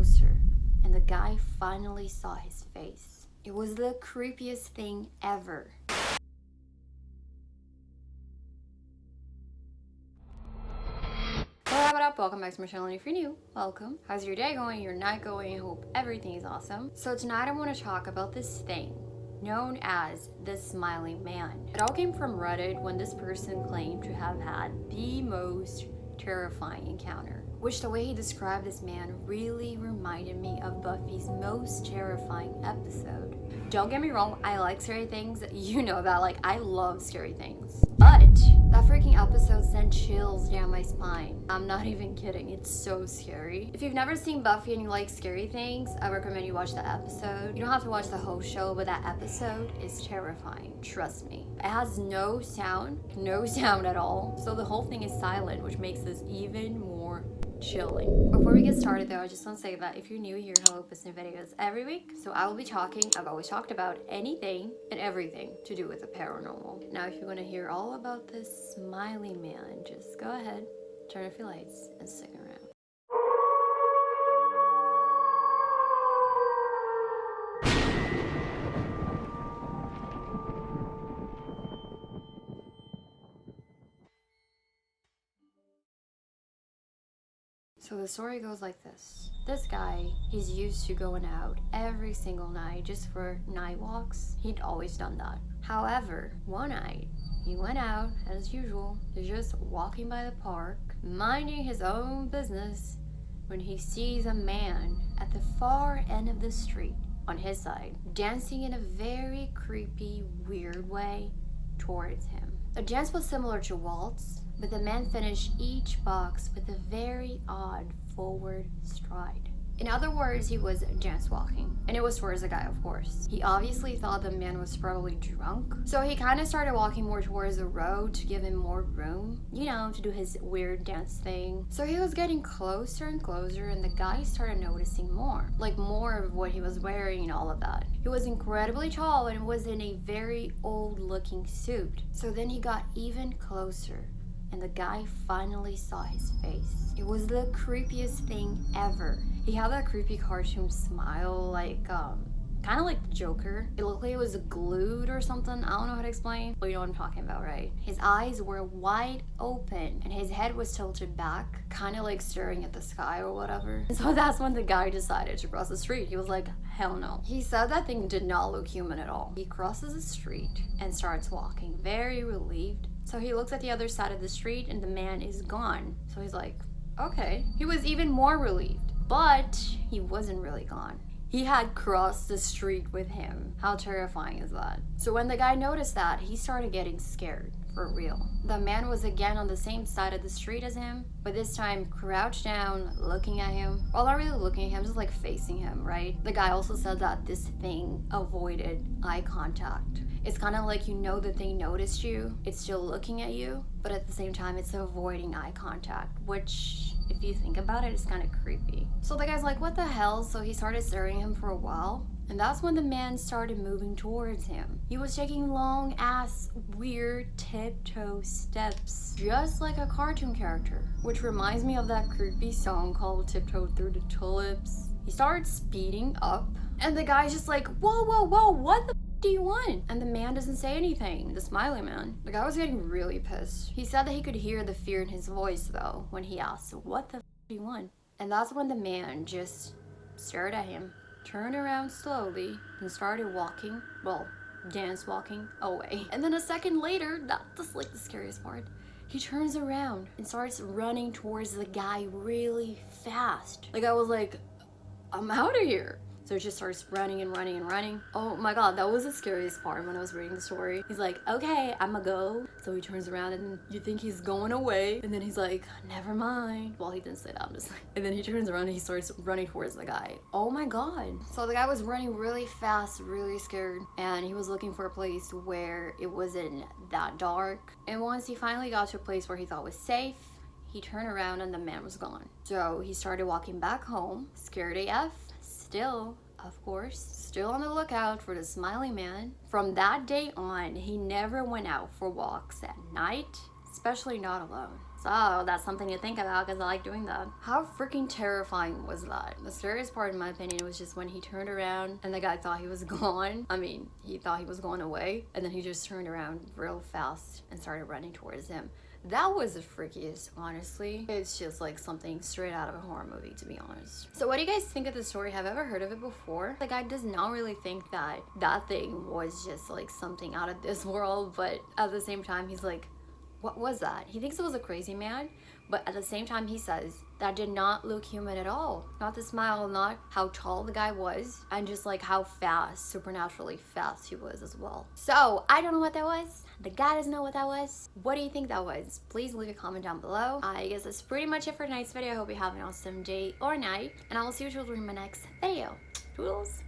closer, and the guy finally saw his face. It was the creepiest thing ever. What up? Welcome back to my channel, and if you're new, welcome. How's your day going, your night going? I hope everything is awesome. So tonight I want to talk about this thing known as the smiling man. It all came from Reddit when this person claimed to have had the most terrifying encounter, which the way he described this man really reminded me of Buffy's most terrifying episode. Don't get me wrong, I like scary things. You know that, like, I love scary things. But that freaking episode sent chills down my spine. I'm not even kidding, it's so scary. If you've never seen Buffy and you like scary things, I recommend you watch that episode. You don't have to watch the whole show, but that episode is terrifying, trust me. It has no sound at all, so the whole thing is silent, which makes this even more chilling. Before we get started though, I just want to say that if you're new here, hello, post new videos every week. So I will be talking, I've always talked about anything and everything to do with the paranormal. Now if you want to hear all about this smiley man, just go ahead, turn off your lights and stick around. So the story goes like this. This guy, he's used to going out every single night just for night walks. He'd always done that. However, one night, he went out as usual, just walking by the park, minding his own business, when he sees a man at the far end of the street on his side, dancing in a very creepy, weird way towards him. The dance was similar to waltz, but the man finished each box with a very odd forward stride. In other words, he was dance walking, and it was towards the guy, of course. He obviously thought the man was probably drunk, so he kind of started walking more towards the road to give him more room, you know, to do his weird dance thing. So he was getting closer and closer, and the guy started noticing more, like more of what he was wearing and all of that. He was incredibly tall and was in a very old looking suit. So then he got even closer, and the guy finally saw his face. It was the creepiest thing ever. He had that creepy cartoon smile, like, kind of like the Joker. It looked like it was glued or something. I don't know how to explain, but you know what I'm talking about, right? His eyes were wide open, and his head was tilted back, kind of like staring at the sky or whatever. And so that's when the guy decided to cross the street. He was like, hell no. He said that thing did not look human at all. He crosses the street and starts walking, very relieved. So he looks at the other side of the street and the man is gone. So he's like, okay. He was even more relieved, but he wasn't really gone. He had crossed the street with him. How terrifying is that? So when the guy noticed that, he started getting scared, for real. The man was again on the same side of the street as him, but this time crouched down, looking at him. Well, not really looking at him, just like facing him, right? The guy also said that this thing avoided eye contact. It's kind of like, you know that they noticed you, it's still looking at you, but at the same time it's avoiding eye contact, which, if you think about it, it's kind of creepy. So the guy's like, what the hell? So he started staring at him for a while, and that's when the man started moving towards him. He was taking long ass weird tiptoe steps, just like a cartoon character, which reminds me of that creepy song called Tiptoe Through the Tulips. He started speeding up, and the guy's just like, whoa, whoa, whoa, what the do you want? And the man doesn't say anything, the smiley man. The guy was getting really pissed. He said that he could hear the fear in his voice though when he asked, what the do you want? And that's when the man just stared at him, turned around slowly, and started walking, well, dance walking away. And then a second later, that's like the scariest part, he turns around and starts running towards the guy really fast. The guy was like, I'm out of here. So he just starts running and running and running. Oh my god, that was the scariest part when I was reading the story. He's like, okay, I'ma go. So he turns around and you think he's going away. And then he's like, never mind. Well, he didn't say that, I'm just like. And then he turns around and he starts running towards the guy. Oh my god. So the guy was running really fast, really scared. And he was looking for a place where it wasn't that dark. And once he finally got to a place where he thought was safe, he turned around and the man was gone. So he started walking back home, scared AF. Still, of course, still on the lookout for the smiley man. From that day on, he never went out for walks at night, especially not alone. So that's something to think about because I like doing that. How freaking terrifying was that? The scariest part, in my opinion, was just when he turned around and the guy thought he was gone. I mean, he thought he was going away, and then he just turned around real fast and started running towards him. That was the freakiest, honestly. It's just like something straight out of a horror movie, to be honest. So what do you guys think of the story? Have you ever heard of it before? The guy does not really think that that thing was just like something out of this world, but at the same time, he's like, what was that? He thinks it was a crazy man, but at the same time he says that did not look human at all. Not the smile, not how tall the guy was, and just like how fast, supernaturally fast he was as well. So I don't know what that was. The guy doesn't know what that was. What do you think that was? Please leave a comment down below. I guess that's pretty much it for tonight's video. I hope you have an awesome day or night, and I will see you children in my next video. Toodles!